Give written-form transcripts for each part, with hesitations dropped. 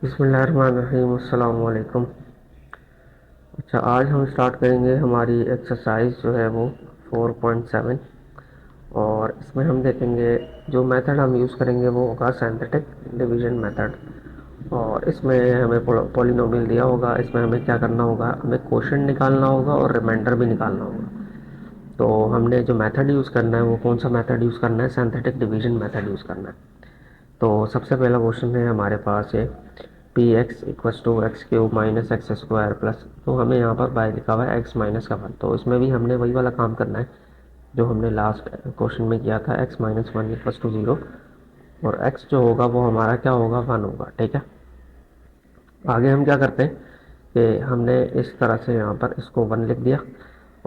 बिस्मिल्लाहिर्रहमानिर्रहीम, अस्सलाम वालेकुम। अच्छा, आज हम स्टार्ट करेंगे हमारी एक्सरसाइज जो है वो 4.7। और इसमें हम देखेंगे जो मेथड हम यूज़ करेंगे वो होगा सिंथेटिक डिवीजन मेथड। और इसमें हमें पॉलिनोमियल दिया होगा। इसमें हमें क्या करना होगा, हमें क्वोशंट निकालना होगा और रिमाइंडर भी निकालना होगा। तो हमने जो मेथड यूज़ करना है वो कौन सा मेथड यूज़ करना है, सिंथेटिक डिवीजन मेथड यूज़ करना है। तो सबसे पहला क्वेश्चन है हमारे पास है P X equals two X cube minus X square plus, तो हमें यहाँ पर बाय लिखा हुआ है एक्स माइनस का वन। तो इसमें भी हमने वही वाला काम करना है जो हमने लास्ट क्वेश्चन में किया था, X minus one equals to zero. और एक्स जो होगा वो हमारा क्या होगा, वन होगा। ठीक है, आगे हम क्या करते हैं कि हमने इस तरह से यहाँ पर इसको वन लिख दिया।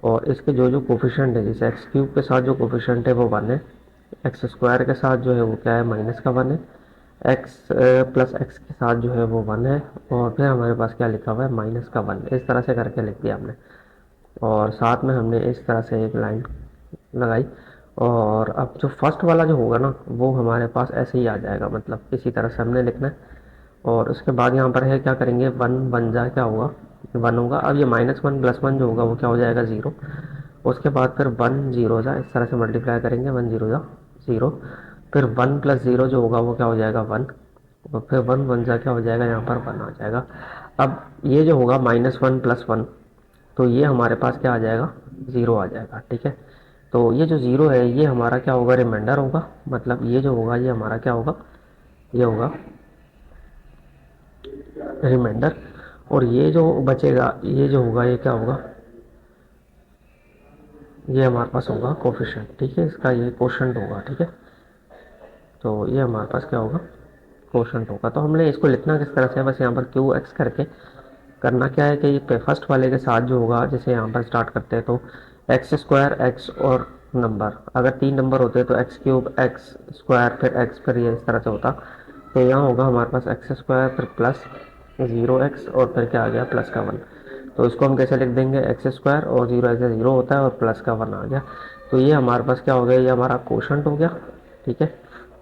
और इसके जो जो कोफिशेंट है, जैसे एक्स क्यूब के साथ जो कोफिशेंट है वो वन है, एक्स स्क्वायर के साथ जो है वो क्या है, माइनस का वन है, एक्स प्लस एक्स के साथ जो है वो वन है, और फिर हमारे पास क्या लिखा हुआ है, माइनस का वन। इस तरह से करके लिख दिया हमने। और साथ में हमने इस तरह से एक लाइन लगाई। और अब जो फर्स्ट वाला जो होगा ना वो हमारे पास ऐसे ही आ जाएगा, मतलब इसी तरह से हमने लिखना है। और उसके बाद यहाँ पर है क्या करेंगे, वन वन जा क्या होगा, वन होगा। अब ये माइनस वन प्लस वन जो होगा वो क्या हो जाएगा, ज़ीरो। उसके बाद फिर वन जीरो जा इस तरह से मल्टीप्लाई करेंगे, वन जीरो जा ज़ीरो। फिर वन प्लस ज़ीरो जो होगा वो क्या हो जाएगा, वन। और फिर वन वन जा क्या हो जाएगा, यहाँ पर वन आ जाएगा। अब ये जो होगा माइनस वन प्लस वन, तो ये हमारे पास क्या आ जाएगा, ज़ीरो आ जाएगा। ठीक है, तो ये जो ज़ीरो है ये हमारा क्या होगा, रिमाइंडर होगा। मतलब ये जो होगा ये हमारा क्या होगा, ये होगा रिमाइंडर। और ये जो बचेगा ये जो होगा ये क्या होगा, ये हमारे पास होगा कोफिशिएंट। ठीक है, इसका ये कोशंट होगा। ठीक है, तो ये हमारे पास क्या होगा, कोशंट होगा। तो हमने इसको लिखना किस तरह से है, बस यहाँ पर क्यू एक्स करके करना क्या है कि ये फर्स्ट वाले के साथ जो होगा, जैसे यहाँ पर स्टार्ट करते हैं तो एक्स स्क्वायर एक्स और नंबर, अगर तीन नंबर होते तो एक्स क्यूब एक्स स्क्वायर फिर एक्स, फिर ये इस तरह से होता। तो यहाँ होगा हमारे पास एक्स स्क्वायर फिर प्लस ज़ीरो एक्स और फिर क्या आ गया, प्लस का वन। तो इसको हम कैसे लिख देंगे, एक्स स्क्वायर और ज़ीरो ऐसे ज़ीरो होता है और प्लस का वन आ गया। तो ये हमारे पास क्या हो गया, ये हमारा क्वोशंट हो गया। ठीक है,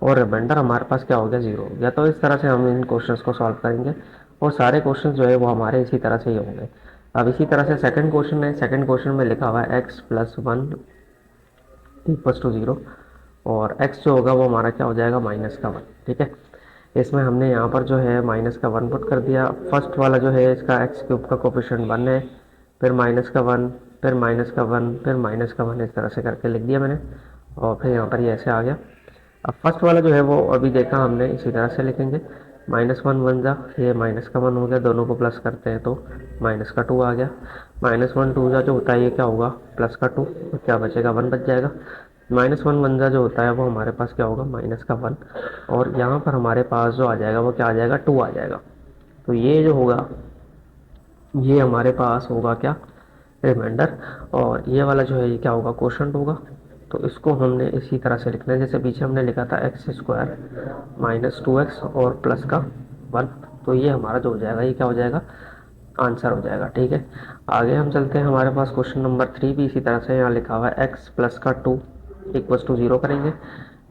और रिमाइंडर हमारे पास क्या हो गया, ज़ीरो हो गया। तो इस तरह से हम इन क्वेश्चंस को सॉल्व करेंगे। और सारे क्वेश्चन जो है वो हमारे इसी तरह से ही होंगे। अब इसी तरह से सेकंड क्वेश्चन है, सेकंड क्वेश्चन में लिखा हुआ है X plus one equals to zero. और एक्स जो होगा वो हमारा क्या हो जाएगा, माइनस का वन। ठीक है, इसमें हमने यहाँ पर जो है माइनस का वन पुट कर दिया। फर्स्ट वाला जो है इसका एक्स क्यूब का कोफिशिएंट वन है, फिर माइनस का वन, फिर माइनस का वन, फिर माइनस का वन, इस तरह से करके लिख दिया मैंने। और फिर यहाँ पर ये ऐसे आ गया। अब फर्स्ट वाला जो है वो अभी देखा हमने, इसी तरह से लिखेंगे। माइनस वन वन जा, ये माइनस का वन हो गया, दोनों को प्लस करते हैं तो माइनस का टू आ गया। माइनस वन टू जा जो होता है ये क्या होगा, प्लस का टू, तो क्या बचेगा, वन बच जाएगा। माइनस वन वन जा जो होता है वो हमारे पास क्या होगा, माइनस का वन। और यहाँ पर हमारे पास जो आ जाएगा वो क्या आ जाएगा, टू आ जाएगा। तो ये जो होगा ये हमारे पास होगा क्या, रिमाइंडर। और ये वाला जो है ये क्या होगा, क्वोशंट होगा। तो इसको हमने इसी तरह से लिखना है जैसे पीछे हमने लिखा था, x square minus two x और प्लस का वन। तो ये हमारा जो हो जाएगा ये क्या हो जाएगा, आंसर हो जाएगा। ठीक है, आगे हम चलते हैं। हमारे पास क्वेश्चन नंबर थ्री भी इसी तरह से यहाँ लिखा हुआ है, एक्स प्लस का टू इक्वस टू ज़ीरो करेंगे।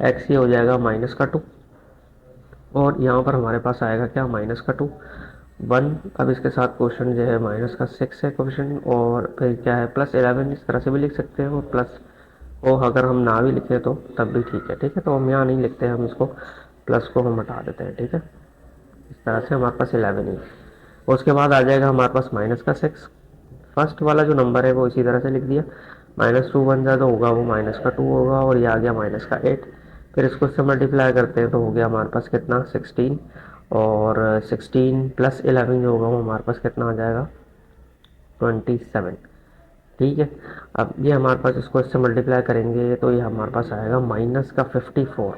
एक्स ये हो जाएगा माइनस का टू, और यहाँ पर हमारे पास आएगा क्या, माइनस का टू वन। अब इसके साथ क्वेश्चन जो है माइनस का सिक्स है क्वेश्चन, और फिर क्या है प्लस 11, इस तरह से भी लिख सकते हैं। और प्लस ओ अगर हम ना भी लिखें तो तब भी ठीक है। ठीक है, तो हम यहाँ नहीं लिखते हैं, हम इसको प्लस को हम हटा देते हैं। ठीक है, इस तरह से हमारे पास 11 ही। उसके बाद आ जाएगा हमारे पास माइनस का सिक्स। फर्स्ट वाला जो नंबर है वो इसी तरह से लिख दिया। माइनस टू वन ज़्यादा होगा वो माइनस का टू होगा, और ये आ गया माइनस का एट। फिर इसको इससे मल्टीप्लाई करते हैं तो हो गया हमारे पास कितना, 16। और 16 प्लस 11 जो होगा वो हमारे पास कितना आ जाएगा, 27। ठीक है, अब ये हमारे पास इसको इससे मल्टीप्लाई करेंगे तो ये हमारे पास आएगा माइनस का 54।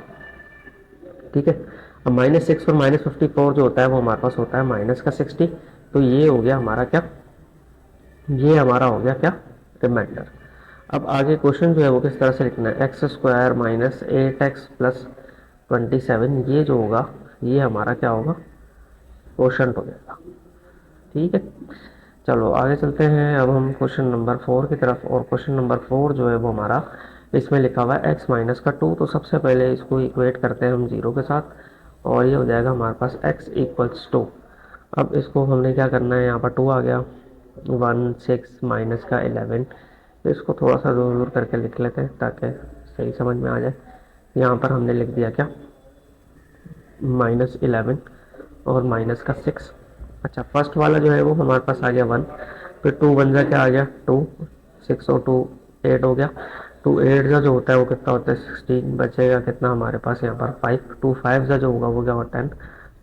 ठीक है, अब माइनस सिक्स और माइनस 54 जो होता है वो हमारे पास होता है माइनस का 60। तो ये हो गया हमारा क्या, ये हमारा हो गया क्या, रिमाइंडर। अब आगे क्वेश्चन जो है वो किस तरह से लिखना है, X square minus eight X plus 27, ये जो होगा ये हमारा क्या होगा, क्वेश्चन हो जाएगा। ठीक है, चलो आगे चलते हैं अब हम क्वेश्चन नंबर फोर की तरफ। और क्वेश्चन नंबर फोर जो है वो हमारा, इसमें लिखा हुआ है एक्स माइनस का टू। तो सबसे पहले इसको इक्वेट करते हैं हम जीरो के साथ, और ये हो जाएगा हमारे पास एक्स इक्वल्स टू। अब इसको हमने क्या करना है, यहाँ पर 2 आ गया, 1 6 माइनस का 11। तो इसको थोड़ा सा दूर दूर करके लिख लेते हैं ताकि सही समझ में आ जाए। यहाँ पर हमने लिख दिया क्या, -11 और माइनस का 6। अच्छा, फर्स्ट वाला जो है वो हमारे पास आ गया 1, फिर 2 1 जा क्या आ गया 2, 6 और 2 8 हो गया। 2 8 जा जो होता है वो कितना होता है 16, बचेगा कितना हमारे पास यहाँ पर 5। 2 5 जा जो होगा वो क्या होगा 10।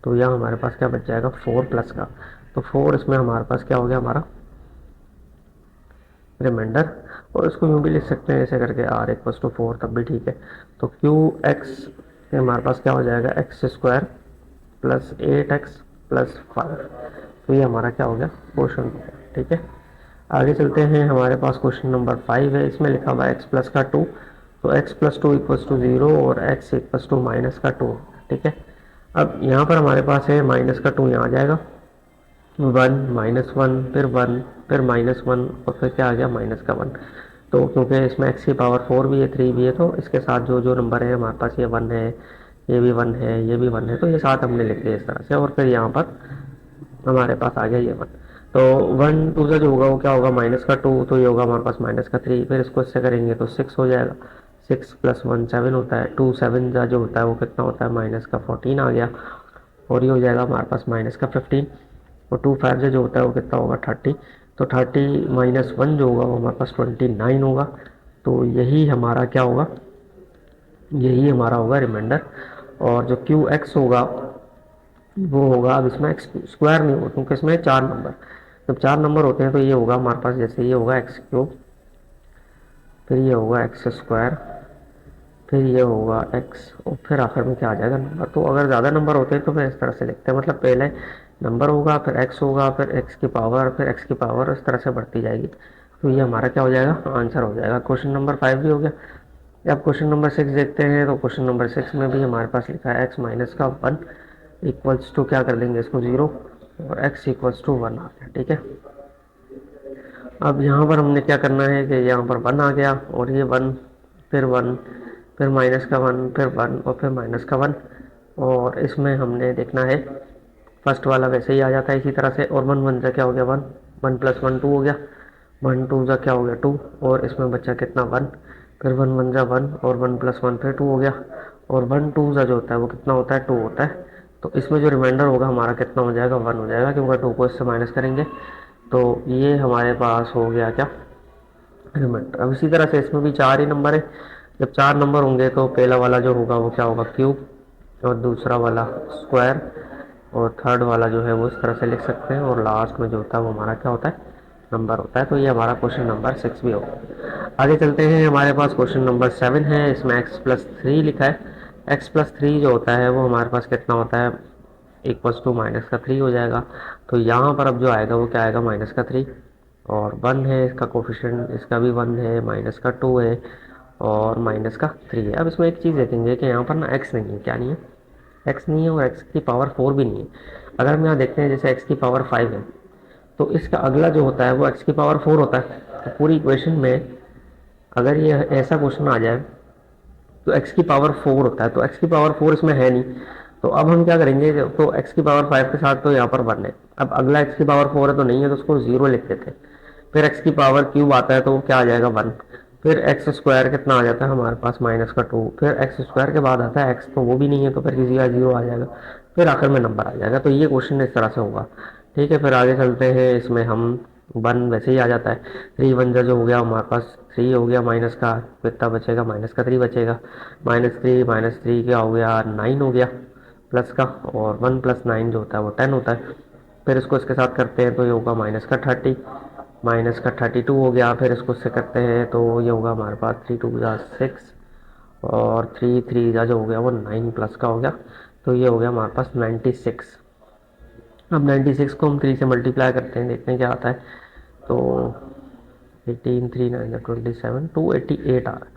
तो यहाँ हमारे पास क्या बच जाएगा 4 प्लस का। तो 4 इसमें हमारे पास क्या हो गया हमारा रिमाइंडर। और इसको यूँ भी लिख सकते हैं ऐसे करके r = 4, तब भी ठीक है। तो क्यू एक्स हमारे पास क्या हो जाएगा x² प्लस 8x प्लस 5। तो ये हमारा क्या हो गया क्वेश्चन हो गया। ठीक है, आगे चलते हैं। हमारे पास क्वेश्चन नंबर 5 है, इसमें लिखा हुआ है x प्लस का 2। तो x प्लस 2 इक्वल्स टू 0 और x इक्वल्स टू माइनस का 2। ठीक है, अब यहाँ पर हमारे पास है माइनस का 2, यहाँ आ जाएगा 1 -1 फिर 1 फिर -1 और फिर क्या आ गया माइनस का 1। तो क्योंकि इसमें x की पावर 4 भी है 3 भी है, तो इसके साथ जो जो नंबर है हमारे पास ये 1 है, ये भी 1 है, ये भी 1 है, तो ये साथ हमने लिख दिया इस तरह से। और फिर यहाँ पर हमारे पास आ गया ये 1। तो 1 2 से जो होगा वो क्या होगा माइनस का 2, तो ये होगा हमारे पास माइनस का 3। फिर इसको इससे करेंगे तो 6 हो जाएगा। 6 प्लस 1 7 होता है। 2 7 का जो होता है वो कितना होता है माइनस का 14 आ गया। और ये हो जाएगा हमारे पास माइनस का 15। और 2 5 से जो होता है वो कितना होगा 30। तो 30 माइनस 1 जो होगा वो हमारे पास 29 होगा। तो यही हमारा क्या होगा, यही हमारा होगा रिमाइंडर। और जो क्यू एक्स होगा वो होगा, अब इसमें एक्स स्क्वायर नहीं होगा क्योंकि इसमें 4 नंबर, जब 4 नंबर होते हैं तो ये होगा हमारे पास, जैसे ये होगा x³ फिर ये होगा x², फिर ये होगा x और फिर आखिर में क्या आ जाएगा नंबर। तो अगर ज़्यादा नंबर होते हैं तो फिर इस तरह से लिखते हैं, मतलब पहले नंबर होगा फिर x होगा फिर x की पावर फिर x की पावर, इस तरह से बढ़ती जाएगी। तो ये हमारा क्या हो जाएगा आंसर हो जाएगा। क्वेश्चन नंबर 5 भी हो गया। अब क्वेश्चन नंबर 6 देखते हैं। तो क्वेश्चन नंबर 6 में भी हमारे पास लिखा है x माइनस का 1 इक्वल्स टू क्या कर देंगे इसको 0 और x इक्वल्स टू 1 आ गया। ठीक है, अब यहाँ पर हमने क्या करना है कि यहाँ पर 1 आ गया और ये 1 फिर 1 फिर माइनस का 1 फिर 1 और फिर माइनस का 1। और इसमें हमने देखना है फर्स्ट वाला वैसे ही आ जाता है इसी तरह से। और 1 1 जा क्या हो गया 1, 1 प्लस 1 2 हो गया, 1 2 जा क्या हो गया 2 और इसमें बचा कितना 1। फिर 1 1 जा 1 और 1 प्लस 1 फिर 2 हो गया। और 1 2 जा जो होता है वो कितना होता है 2 होता है। तो इसमें जो रिमाइंडर होगा हमारा कितना हो जाएगा 1 हो जाएगा, क्योंकि 2 को इससे माइनस करेंगे। तो ये हमारे पास हो गया क्या रिमाइंडर। अब इसी तरह से इसमें भी 4 ही नंबर है। जब 4 नंबर होंगे तो पहला वाला जो होगा वो क्या होगा क्यूब और दूसरा वाला स्क्वायर और थर्ड वाला जो है वो इस तरह से लिख सकते हैं। और लास्ट में जो होता है वो हमारा क्या होता है नंबर होता है। तो ये हमारा क्वेश्चन नंबर 6 भी होगा। आगे चलते हैं, हमारे पास क्वेश्चन नंबर 7 है। इसमें x+3 लिखा है। x+3 जो होता है वो हमारे पास कितना होता है इक्वल्स टू माइनस का 3 हो जाएगा। तो यहाँ पर अब जो आएगा वो क्या आएगा माइनस का 3 और 1 है इसका कोफिशिएंट, इसका भी 1 है, माइनस का 2 है और माइनस का 3 है। अब इसमें एक चीज़ देखेंगे कि यहाँ पर ना x नहीं है, क्या नहीं है x नहीं है और x की पावर 4 भी नहीं है। अगर हम यहाँ देखते हैं जैसे x की पावर 5 है तो इसका अगला जो होता है वो x की पावर 4 होता है। तो पूरी इक्वेशन में अगर ये ऐसा क्वेश्चन आ जाए तो x की पावर 4 होता है, तो x की पावर 4 इसमें है नहीं। तो अब हम क्या करेंगे, तो x की पावर 5 के साथ तो यहाँ पर 1 है। अब अगला x की पावर 4 है तो नहीं है, तो उसको 0 लिख देते हैं। फिर x की पावर क्यूब आता है तो क्या आ जाएगा 1। फिर x² कितना आ जाता है हमारे पास माइनस का 2। फिर x² के बाद आता है x, तो वो भी नहीं है तो फिर किसी का 0 आ जाएगा। फिर आखिर में नंबर आ जाएगा। तो ये क्वेश्चन इस तरह से होगा। ठीक है, फिर आगे चलते हैं। इसमें हम 1 वैसे ही आ जाता है। 3 1 जो हो गया हमारे पास 3 हो गया, माइनस का कितना बचेगा माइनस का 3 बचेगा। -3 क्या हो गया 9 हो गया प्लस का। और 1 + 9 जो होता है वो 10 होता है। फिर इसको इसके साथ करते हैं तो ये होगा माइनस का 30, माइनस का 32 हो गया। फिर इसको इससे करते हैं तो ये होगा हमारे पास 3 2 जा 6 और 3 3 जा जो हो गया वो 9 प्लस का हो गया। तो ये हो गया हमारे पास 96। अब 96 को हम 3 से मल्टीप्लाई करते हैं, देखते हैं क्या आता है। तो 18 3 9 27 288 आ रहा है।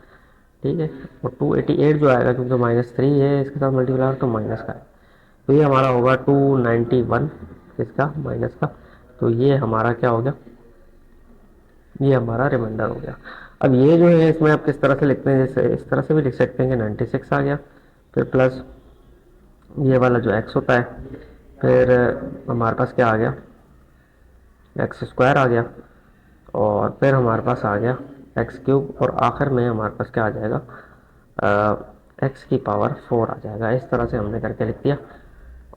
ठीक है, और 288 जो आएगा क्योंकि -3 है इसके साथ मल्टीप्लाई तो माइनस का है। तो ये हमारा होगा 291 इसका माइनस का। तो ये हमारा क्या हो गया, ये हमारा रिमाइंडर हो गया। अब ये जो है इसमें आप किस तरह से लिखते हैं, जैसे इस तरह से भी लिख सकते हैं कि 96 आ गया फिर प्लस ये वाला जो x होता है फिर हमारे पास क्या आ गया, एक्स स्क्वायर आ गया, और फिर हमारे पास आ गया एक्स क्यूब, और आखिर में हमारे पास क्या आ जाएगा, एक्स की पावर 4 आ जाएगा। इस तरह से हमने करके लिख दिया।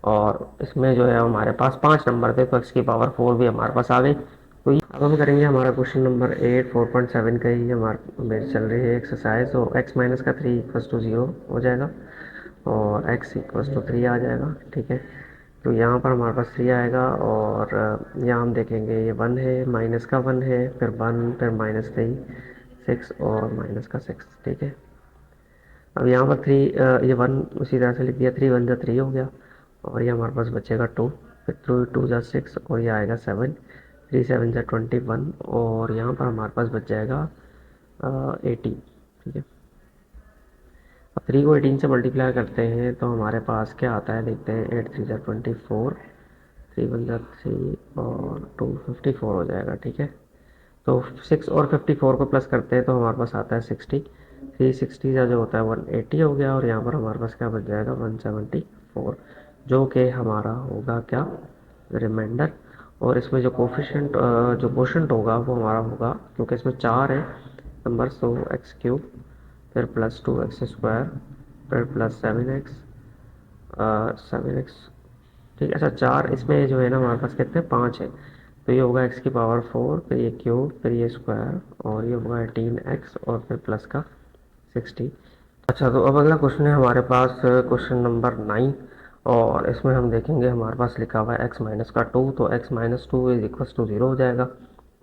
और इसमें जो है हमारे पास 5 नंबर थे, तो एक्स की पावर 4 भी हमारे पास आ गई। तो अब हम करेंगे हमारा क्वेश्चन नंबर 8 4.7 का ही हमारे मेरी चल रही है एक्सरसाइज। तो एक्स माइनस का 3 इक्वल्स टू 0 हो जाएगा, और एक्स इक्वल्स टू 3 आ जाएगा। ठीक है, तो यहाँ पर हमारे पास 3 आएगा, और यहाँ हम देखेंगे ये 1 है, माइनस का 1 है, फिर 1, फिर -3, 6 और माइनस का 6। ठीक है, अब यहाँ पर 3, ये 1 उसी तरह से लिख दिया, 3 1 जा 3 हो गया, और ये हमारे पास बचेगा 2, फिर 2 2 जा 6, और ये आएगा 7, 3 7 जा 21, और यहाँ पर हमारे पास बच जाएगा 18। ठीक है, अब 3 को 18 से मल्टीप्लाई करते हैं तो हमारे पास क्या आता है, देखते हैं। 8 3 जा 24, 3 1 जा 3, और 2 54 हो जाएगा। ठीक है, तो 6 और 54 को प्लस करते हैं तो हमारे पास आता है 60, 360 का जो होता है 180 हो गया, और यहाँ पर हमारे पास क्या बच जाएगा 174, जो कि हमारा होगा क्या, रिमाइंडर। और इसमें जो कोफिशेंट जो कोशेंट होगा वो हमारा होगा, क्योंकि इसमें 4 है नंबर, तो एक्स क्यूब, फिर प्लस 2 एक्स स्क्वायर, फिर प्लस 7x। ठीक है, अच्छा 4 इसमें जो है ना हमारे पास कितने, 5 है, तो ये होगा एक्स की पावर 4, फिर ये क्यूब, फिर ये स्क्वायर, और ये होगा 18x, और फिर प्लस का 60। अच्छा, तो अब अगला क्वेश्चन है हमारे पास क्वेश्चन नंबर 9, और इसमें हम देखेंगे हमारे पास लिखा हुआ है एक्स माइनस का 2, तो X minus 2 is equals to 0 हो जाएगा,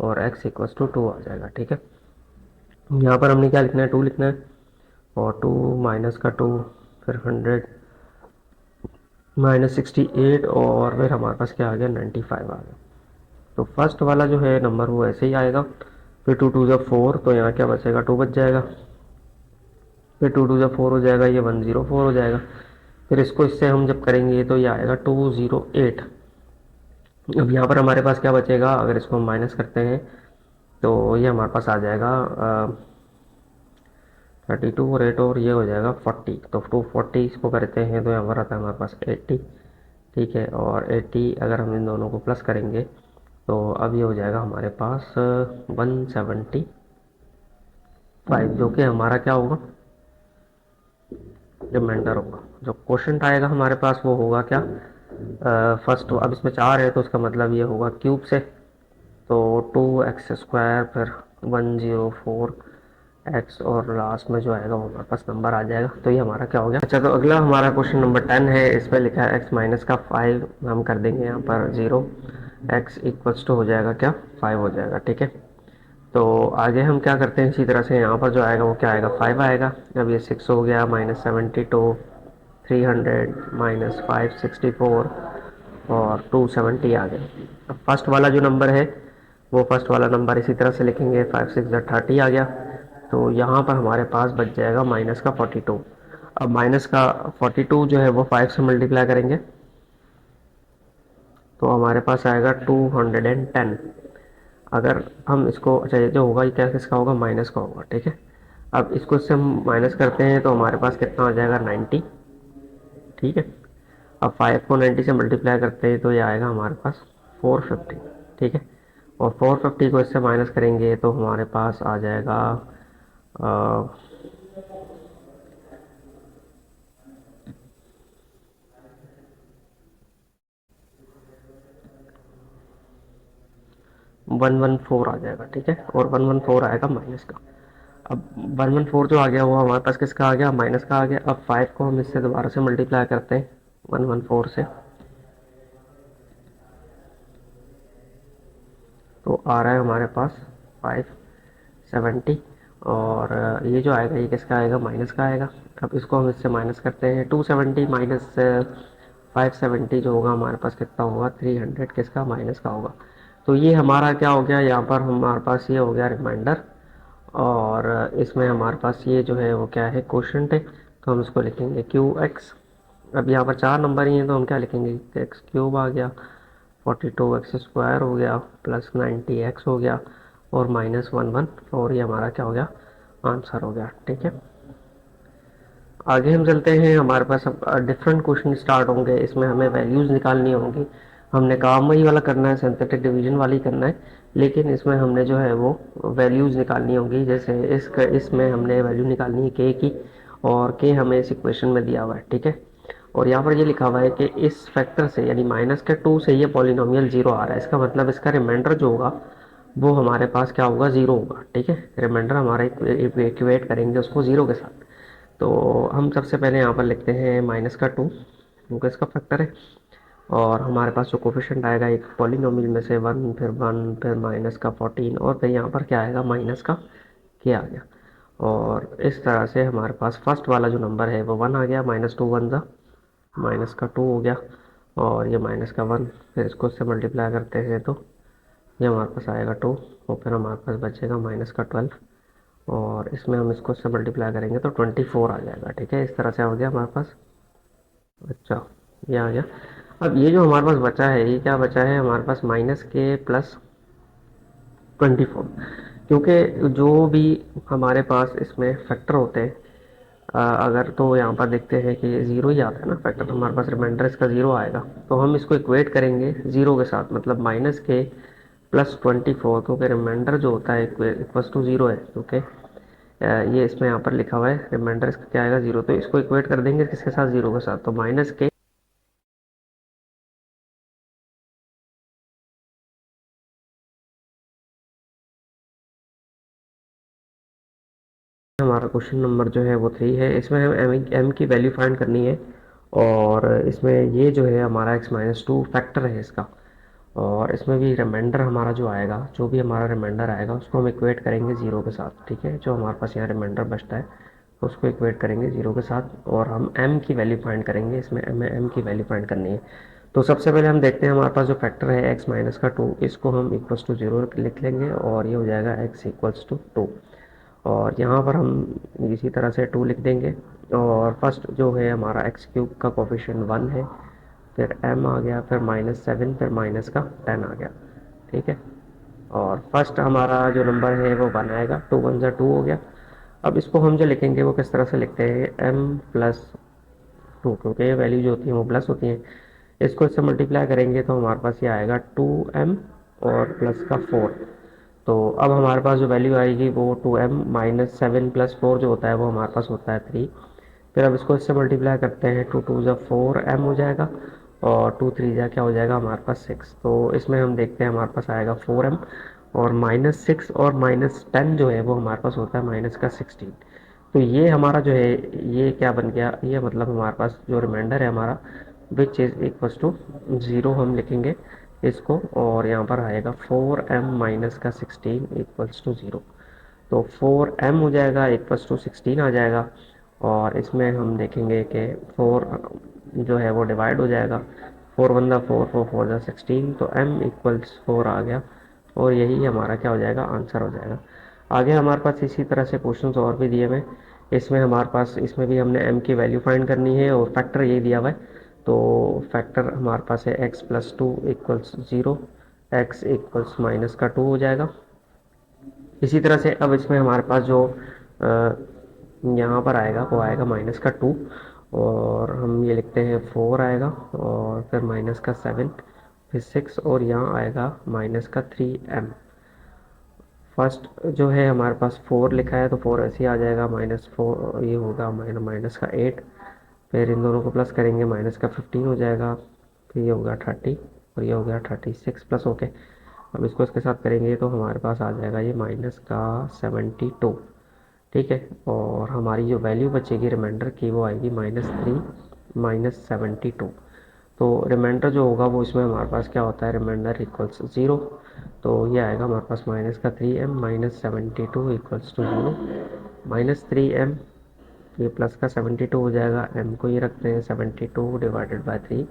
और एक्स इक्वल्स टू 2 आ जाएगा। ठीक है, यहाँ पर हमने क्या लिखना है, 2 लिखना है, और 2 माइनस का 2, फिर 100 -68, और फिर हमारे पास क्या आ गया, 95 आ गया। तो फर्स्ट वाला जो है नंबर वो ऐसे ही आएगा, फिर 2 2 जब 4, तो यहाँ क्या बचेगा, 2 बच जाएगा, फिर 2 2 जब 4 हो जाएगा, ये 104 हो जाएगा। फिर इसको इससे हम जब करेंगे तो ये आएगा 208। अब यहाँ पर हमारे पास क्या बचेगा, अगर इसको हम माइनस करते हैं तो ये हमारे पास आ जाएगा 32 और 8, और ये हो जाएगा 40। तो 240 इसको करते हैं तो यहाँ पर आता है हमारे पास 80। ठीक है, और 80 अगर हम इन दोनों को प्लस करेंगे तो अब ये हो जाएगा हमारे पास 175, जो कि हमारा क्या होगा, रिमाइंडर होगा। जो क्वेश्चन आएगा हमारे पास वो होगा क्या, फर्स्ट, अब इसमें 4 है तो उसका मतलब ये होगा क्यूब से, तो 2x स्क्वायर, फिर 104x, और लास्ट में जो आएगा वो हमारे पास नंबर आ जाएगा। तो ये हमारा क्या हो गया। अच्छा, तो अगला हमारा क्वेश्चन नंबर 10 है, इस पर लिखा है एक्स माइनस का 5, हम कर देंगे यहाँ पर 0, एक्स इक्वल्स टू हो जाएगा क्या, 5 हो जाएगा। ठीक है, तो आगे हम क्या करते हैं, इसी तरह से यहाँ पर जो आएगा वो क्या आएगा, 5 आएगा। अब ये 6 हो गया, -72, 300, -564, और 270 आ गए। अब फर्स्ट वाला जो नंबर है वो फर्स्ट वाला नंबर इसी तरह से लिखेंगे, 5 6 30 आ गया। तो यहाँ पर हमारे पास बच जाएगा माइनस का 42। अब माइनस का 42 जो है वो 5 से मल्टीप्लाई करेंगे तो हमारे पास आएगा 210। अगर हम इसको, अच्छा ये जो होगा ये क्या किसका होगा, माइनस का होगा। ठीक है, अब इसको इससे हम माइनस करते हैं तो हमारे पास कितना आ जाएगा, 90। ठीक है, अब 5 को 90 से मल्टीप्लाई करते हैं तो ये आएगा हमारे पास 450। ठीक है, और 450 को इससे माइनस करेंगे तो हमारे पास आ जाएगा 114 आ जाएगा। ठीक है, और 114 आएगा माइनस का। अब 114 जो आ गया वो हमारे पास किसका आ गया, माइनस का आ गया। अब 5 को हम इससे दोबारा से मल्टीप्लाई करते हैं 114 से, तो आ रहा है हमारे पास 570, और ये जो आएगा ये किसका आएगा, माइनस का आएगा। अब इसको हम इससे माइनस करते हैं, 270 माइनस 570 जो होगा हमारे पास कितना होगा, 300 किसका, माइनस का होगा। तो ये हमारा क्या हो गया, यहाँ पर हमारे पास ये हो गया रिमाइंडर, और इसमें हमारे पास ये जो है वो क्या है, क्वोशंट है, तो हम इसको लिखेंगे क्यू एक्स। अब यहाँ पर 4 नंबर ही हैं तो हम क्या लिखेंगे, एक्स क्यूब आ गया, 42 एक्स स्क्वायर हो गया, प्लस 90 एक्स हो गया, और -114, ये हमारा क्या हो गया, आंसर हो गया। ठीक है, आगे हम चलते हैं, हमारे पास अब डिफरेंट क्वेश्चन स्टार्ट होंगे, इसमें हमें वैल्यूज़ निकालनी होंगी। हमने काम वही वाला करना है, सिंथेटिक डिवीजन वाली करना है, लेकिन इसमें हमने जो है वो वैल्यूज़ निकालनी होंगी। जैसे इसमें हमने वैल्यू निकालनी है के की, और के हमें इस इक्वेशन में दिया हुआ है, ठीक है। और यहाँ पर ये लिखा हुआ है कि इस फैक्टर से यानी माइनस के 2 से ये पॉलिनोमियल जीरो आ रहा है, इसका मतलब इसका रिमाइंडर जो होगा वो हमारे पास क्या होगा, ज़ीरो होगा, ठीक है। रिमाइंडर हमारा इक्वेट करेंगे उसको ज़ीरो के साथ। तो हम सबसे पहले यहाँ पर लिखते हैं माइनस का 2, क्योंकि इसका फैक्टर है। और हमारे पास जो कोफिशिएंट आएगा एक पॉलिनोमियल में से 1, फिर 1, फिर माइनस का 14, और फिर यहाँ पर क्या आएगा, माइनस का के आ गया। और इस तरह से हमारे पास फर्स्ट वाला जो नंबर है वो 1 आ गया, माइनस टू वन ज़ा माइनस का 2 हो गया, और ये माइनस का 1, फिर इसको इससे मल्टीप्लाई करते हैं तो ये हमारे पास आएगा 2, और फिर हमारे पास बचेगा माइनस का 12, और इसमें हम इसको इससे मल्टीप्लाई करेंगे तो 24 आ जाएगा, ठीक है। इस तरह से हो गया हमारे पास। अच्छा, ये आ गया। अब ये जो हमारे पास बचा है, ये क्या बचा है हमारे पास, माइनस के प्लस 24, क्योंकि जो भी हमारे पास इसमें फैक्टर होते हैं, अगर तो यहाँ पर देखते हैं कि ये ज़ीरो ही आता है ना फैक्टर, तो हमारे पास रिमाइंडर इसका ज़ीरो आएगा। तो हम इसको इक्वेट करेंगे ज़ीरो के साथ, मतलब माइनस के प्लस 24, क्योंकि रिमाइंडर जो होता है इक्वल्स टू ज़ीरो है, क्योंकि ये इसमें यहाँ पर लिखा हुआ है रिमाइंडर इसका क्या आएगा, ज़ीरो। तो इसको इक्वेट कर देंगे किसके साथ, ज़ीरो के साथ। तो माइनस के हमारा क्वेश्चन नंबर जो है वो 3 है। इसमें हम एम की वैल्यू फाइंड करनी है, और इसमें ये जो है हमारा x-2 फैक्टर है इसका, और इसमें भी रिमाइंडर हमारा जो आएगा, जो भी हमारा रिमाइंडर आएगा उसको हम इक्वेट करेंगे ज़ीरो के साथ, ठीक है। जो हमारे पास यहाँ रिमाइंडर बचता है उसको इक्वेट करेंगे ज़ीरो के साथ, और हम m की वैल्यू फाइंड करेंगे। इसमें हमें m की वैल्यू फाइंड करनी है। तो सबसे पहले हम देखते हैं हमारे पास जो फैक्टर है x-2, इसको हम इक्वल्स टू ज़ीरो लिख लेंगे, और ये हो जाएगा x इक्वल्स टू 2। और यहाँ पर हम इसी तरह से 2 लिख देंगे। और फर्स्ट जो है हमारा x³ का कोफिशिएंट 1 है, फिर m आ गया, फिर -7, फिर माइनस का 10 आ गया, ठीक है। और फर्स्ट हमारा जो नंबर है वो 1 आएगा, 2 1 ज़ा 2 हो गया। अब इसको हम जो लिखेंगे वो किस तरह से लिखते हैं, m प्लस 2, क्योंकि ये वैल्यू जो होती है वो प्लस होती हैं। इसको इससे मल्टीप्लाई करेंगे तो हमारे पास ये आएगा 2m और प्लस का 4। तो अब हमारे पास जो वैल्यू आएगी वो 2m माइनस 7 प्लस 4 जो होता है वो हमारे पास होता है 3। फिर अब इसको इससे मल्टीप्लाई करते हैं, 2 2 ज़ा 4m हो जाएगा, और 2 3 ज़ा क्या हो जाएगा हमारे पास 6। तो इसमें हम देखते हैं हमारे पास आएगा 4m, और -6 और -10 जो है वो हमारे पास होता है माइनस का 16। तो ये हमारा जो है ये क्या बन गया, ये मतलब हमारे पास जो रिमाइंडर है हमारा which is equals to zero हम लिखेंगे इसको, और यहाँ पर आएगा 4m माइनस का 16 इक्वल्स टू ज़ीरो। तो 4m हो जाएगा इक्वल्स टू 16 आ जाएगा, और इसमें हम देखेंगे कि 4 जो है वो डिवाइड हो जाएगा, 4 1 ज़ा 4, 4 4 ज़ा 16, तो m इक्वल्स 4 आ गया, और यही हमारा क्या हो जाएगा, आंसर हो जाएगा। आगे हमारे पास इसी तरह से क्वेश्चंस और भी दिए हुए। इसमें हमारे पास इसमें भी हमने m की वैल्यू फाइंड करनी है, और फैक्टर ये दिया हुआ है। तो फैक्टर हमारे पास है x+2 equals 0, x equals minus का 2 हो जाएगा। इसी तरह से अब इसमें हमारे पास जो यहाँ पर आएगा वो आएगा माइनस का 2, और हम ये लिखते हैं 4 आएगा, और फिर माइनस का 7, फिर 6, और यहाँ आएगा माइनस का 3m। फर्स्ट जो है हमारे पास 4 लिखा है तो 4 ऐसे ही आ जाएगा, -4 ये होगा माइनस का 8, फिर इन दोनों को प्लस करेंगे माइनस का 15 हो जाएगा, फिर ये होगा 30, और ये हो गया 36 प्लस ओके। अब इसको इसके साथ करेंगे तो हमारे पास आ जाएगा ये माइनस का 72, ठीक है। और हमारी जो वैल्यू बचेगी रिमाइंडर की वो आएगी -3 -72। तो रिमाइंडर जो होगा वो इसमें हमारे पास क्या होता है, रिमाइंडर इक्वल्स 0। तो ये आएगा हमारे पास माइनस का 3m -72 इक्वल्स टू 0, -3m, ये प्लस का 72 हो जाएगा, m को ये रखते हैं 72 डिवाइडेड बाय 3,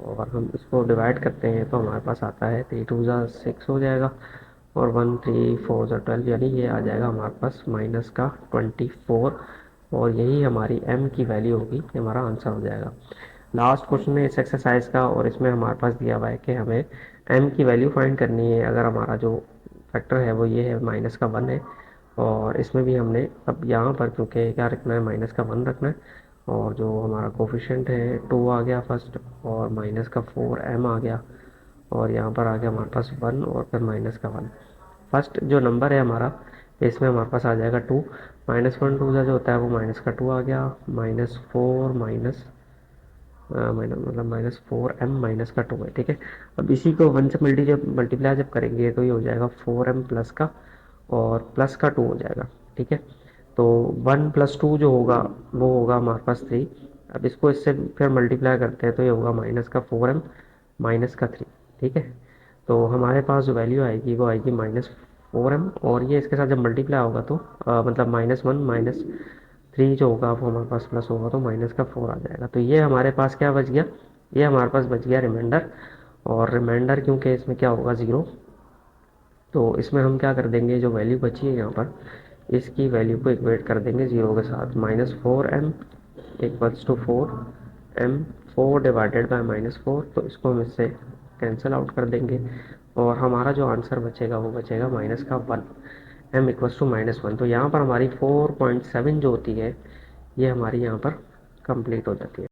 और हम इसको डिवाइड करते हैं तो हमारे पास आता है 3 2 ज़ा 6 हो जाएगा, और 1 3 4 ज़ा 12, यानी ये आ जाएगा हमारे पास माइनस का 24, और यही हमारी m की वैल्यू होगी, ये हमारा आंसर हो जाएगा। लास्ट क्वेश्चन है इस एक्सरसाइज का, और इसमें हमारे पास दिया हुआ है कि हमें m की वैल्यू फाइंड करनी है। अगर हमारा जो फैक्टर है वो ये है माइनस का 1 है, और इसमें भी हमने अब यहाँ पर क्योंकि क्या रखना है, माइनस का 1 रखना है, और जो हमारा कोफिशिएंट है 2 आ गया फर्स्ट, और माइनस का 4m आ गया, और यहाँ पर आ गया हमारे पास 1 और फिर माइनस का 1। फर्स्ट जो नंबर है हमारा, इसमें हमारे पास आ जाएगा 2, -1 2 जो होता है वो माइनस का 2 आ गया, -4 माइनस मतलब -4m माइनस का 2 है, ठीक है। अब इसी को 1 से मल्टीप्लाई जब करेंगे तो ये हो जाएगा 4m प्लस का, और प्लस का 2 हो जाएगा, ठीक है। तो 1 + 2 जो होगा वो होगा हमारे पास 3। अब इसको इससे फिर मल्टीप्लाई करते हैं तो ये होगा -4m माइनस का 3, ठीक है। तो हमारे पास जो वैल्यू आएगी वो आएगी -4m, और ये इसके साथ जब मल्टीप्लाई होगा तो मतलब -1 -3 जो होगा वो हमारे पास प्लस होगा तो माइनस का 4 आ जाएगा। तो ये हमारे पास क्या बच गया, ये हमारे पास बच गया रिमाइंडर। और रिमाइंडर क्योंकि इसमें क्या होगा 0, तो इसमें हम क्या कर देंगे, जो वैल्यू बची है यहाँ पर इसकी वैल्यू को इक्वेट कर देंगे 0 के साथ। -4m equals to 4m, 4 divided by -4, तो इसको हम इससे कैंसिल आउट कर देंगे, और हमारा जो आंसर बचेगा वो बचेगा माइनस का 1, m इक्वल्स टू -1। तो यहाँ पर हमारी 4.7 जो होती है ये हमारी यहाँ पर कंप्लीट हो जाती है।